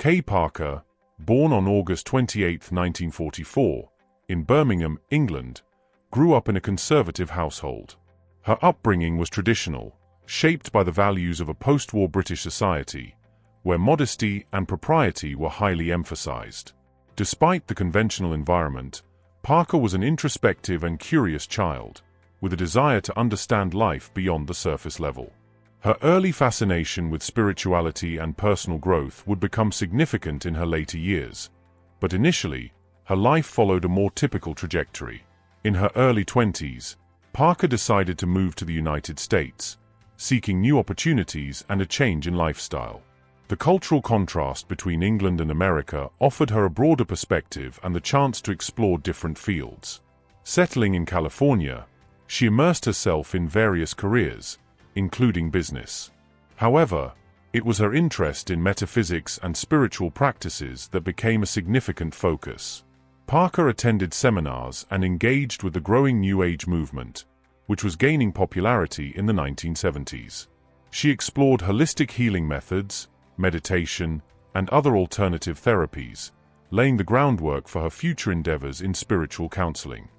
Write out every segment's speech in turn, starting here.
Kay Parker, born on August 28, 1944, in Birmingham, England, grew up in a conservative household. Her upbringing was traditional, shaped by the values of a post-war British society, where modesty and propriety were highly emphasized. Despite the conventional environment, Parker was an introspective and curious child, with a desire to understand life beyond the surface level. Her early fascination with spirituality and personal growth would become significant in her later years, but initially, her life followed a more typical trajectory. In her early 20s, Parker decided to move to the United States, seeking new opportunities and a change in lifestyle. The cultural contrast between England and America offered her a broader perspective and the chance to explore different fields. Settling in California, she immersed herself in various careers, including business. However, it was her interest in metaphysics and spiritual practices that became a significant focus. Parker attended seminars and engaged with the growing New Age movement, which was gaining popularity in the 1970s. She explored holistic healing methods, meditation, and other alternative therapies, laying the groundwork for her future endeavors in spiritual counseling.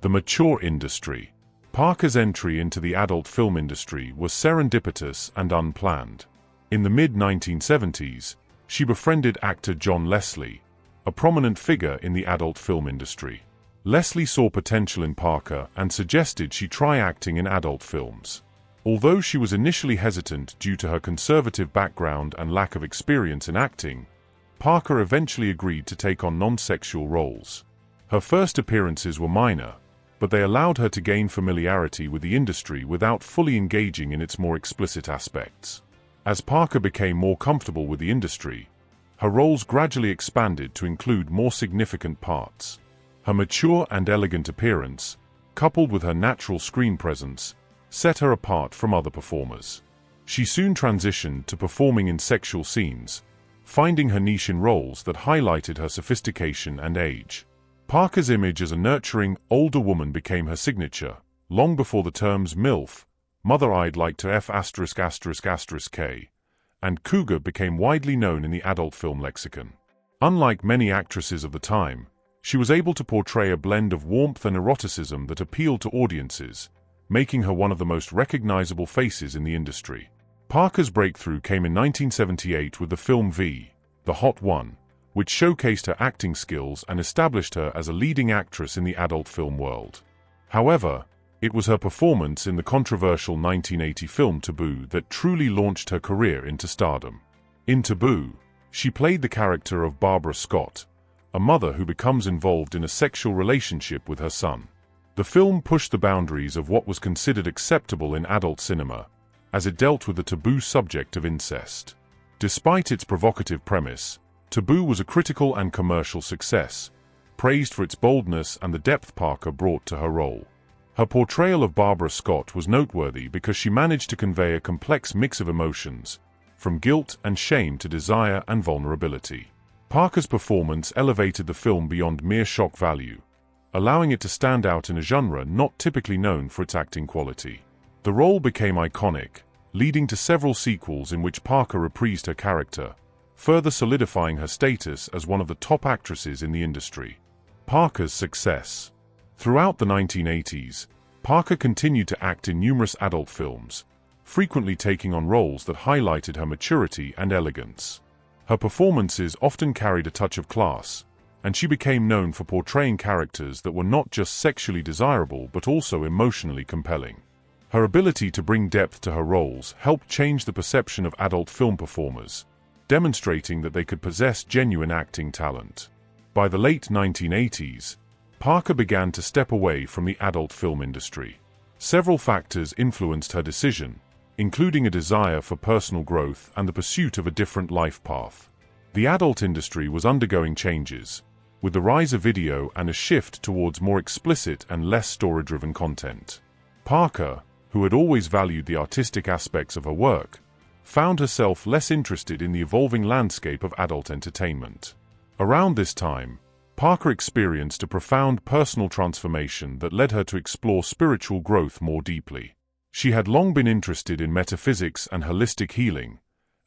The mature industry. Parker's entry into the adult film industry was serendipitous and unplanned. In the mid-1970s, she befriended actor John Leslie, a prominent figure in the adult film industry. Leslie saw potential in Parker and suggested she try acting in adult films. Although she was initially hesitant due to her conservative background and lack of experience in acting, Parker eventually agreed to take on non-sexual roles. Her first appearances were minor, but they allowed her to gain familiarity with the industry without fully engaging in its more explicit aspects. As Parker became more comfortable with the industry, her roles gradually expanded to include more significant parts. Her mature and elegant appearance, coupled with her natural screen presence, set her apart from other performers. She soon transitioned to performing in sexual scenes, finding her niche in roles that highlighted her sophistication and age. Parker's image as a nurturing, older woman became her signature, long before the terms MILF, Mother I'd Like to F*******, and Cougar became widely known in the adult film lexicon. Unlike many actresses of the time, she was able to portray a blend of warmth and eroticism that appealed to audiences, making her one of the most recognizable faces in the industry. Parker's breakthrough came in 1978 with the film V, The Hot One, which showcased her acting skills and established her as a leading actress in the adult film world. However, it was her performance in the controversial 1980 film Taboo that truly launched her career into stardom. In Taboo, she played the character of Barbara Scott, a mother who becomes involved in a sexual relationship with her son. The film pushed the boundaries of what was considered acceptable in adult cinema, as it dealt with the taboo subject of incest. Despite its provocative premise, Taboo was a critical and commercial success, praised for its boldness and the depth Parker brought to her role. Her portrayal of Barbara Scott was noteworthy because she managed to convey a complex mix of emotions, from guilt and shame to desire and vulnerability. Parker's performance elevated the film beyond mere shock value, allowing it to stand out in a genre not typically known for its acting quality. The role became iconic, leading to several sequels in which Parker reprised her character, further solidifying her status as one of the top actresses in the industry. Parker's success. Throughout the 1980s, Parker continued to act in numerous adult films, frequently taking on roles that highlighted her maturity and elegance. Her performances often carried a touch of class, and she became known for portraying characters that were not just sexually desirable but also emotionally compelling. Her ability to bring depth to her roles helped change the perception of adult film performers, demonstrating that they could possess genuine acting talent. By the late 1980s, Parker began to step away from the adult film industry. Several factors influenced her decision, including a desire for personal growth and the pursuit of a different life path. The adult industry was undergoing changes, with the rise of video and a shift towards more explicit and less story-driven content. Parker, who had always valued the artistic aspects of her work, found herself less interested in the evolving landscape of adult entertainment. Around this time, Parker experienced a profound personal transformation that led her to explore spiritual growth more deeply. She had long been interested in metaphysics and holistic healing,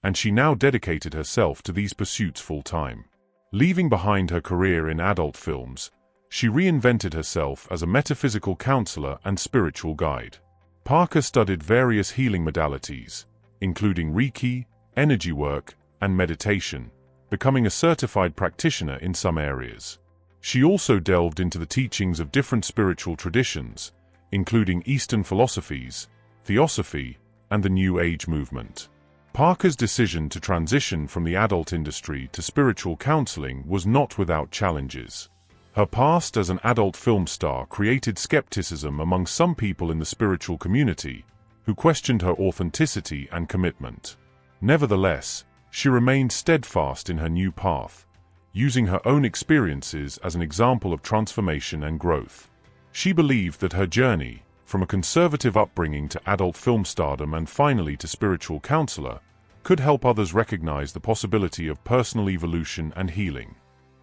and she now dedicated herself to these pursuits full-time. Leaving behind her career in adult films, she reinvented herself as a metaphysical counselor and spiritual guide. Parker studied various healing modalities, including Reiki, energy work, and meditation, becoming a certified practitioner in some areas. She also delved into the teachings of different spiritual traditions, including Eastern philosophies, Theosophy, and the New Age movement. Parker's decision to transition from the adult industry to spiritual counseling was not without challenges. Her past as an adult film star created skepticism among some people in the spiritual community, who questioned her authenticity and commitment. Nevertheless, she remained steadfast in her new path, using her own experiences as an example of transformation and growth. She believed that her journey, from a conservative upbringing to adult film stardom and finally to spiritual counselor, could help others recognize the possibility of personal evolution and healing.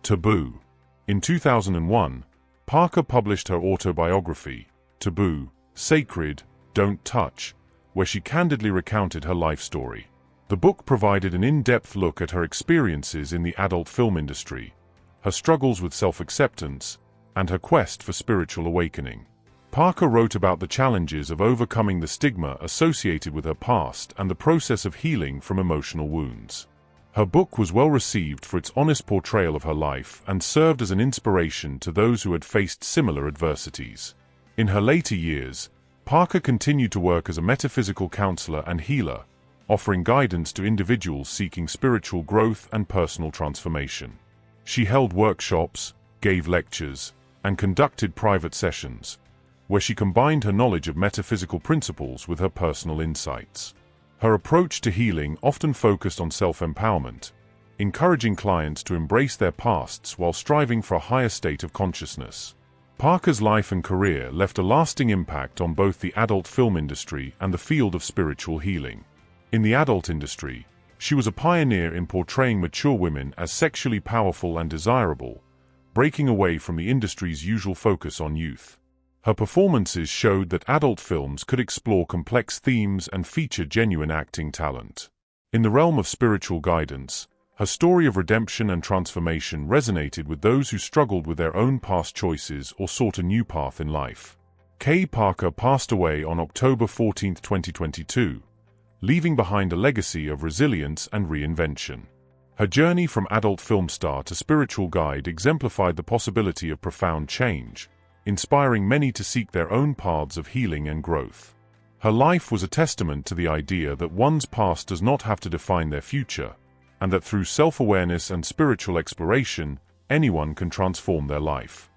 Taboo. In 2001, Parker published her autobiography, Taboo, Sacred, Don't Touch, where she candidly recounted her life story. The book provided an in-depth look at her experiences in the adult film industry, her struggles with self-acceptance, and her quest for spiritual awakening. Parker wrote about the challenges of overcoming the stigma associated with her past and the process of healing from emotional wounds. Her book was well received for its honest portrayal of her life and served as an inspiration to those who had faced similar adversities. In her later years, Parker continued to work as a metaphysical counselor and healer, offering guidance to individuals seeking spiritual growth and personal transformation. She held workshops, gave lectures, and conducted private sessions, where she combined her knowledge of metaphysical principles with her personal insights. Her approach to healing often focused on self-empowerment, encouraging clients to embrace their pasts while striving for a higher state of consciousness. Parker's life and career left a lasting impact on both the adult film industry and the field of spiritual healing. In the adult industry, she was a pioneer in portraying mature women as sexually powerful and desirable, breaking away from the industry's usual focus on youth. Her performances showed that adult films could explore complex themes and feature genuine acting talent. In the realm of spiritual guidance, her story of redemption and transformation resonated with those who struggled with their own past choices or sought a new path in life. Kay Parker passed away on October 14, 2022, leaving behind a legacy of resilience and reinvention. Her journey from adult film star to spiritual guide exemplified the possibility of profound change, inspiring many to seek their own paths of healing and growth. Her life was a testament to the idea that one's past does not have to define their future, and that through self-awareness and spiritual exploration, anyone can transform their life.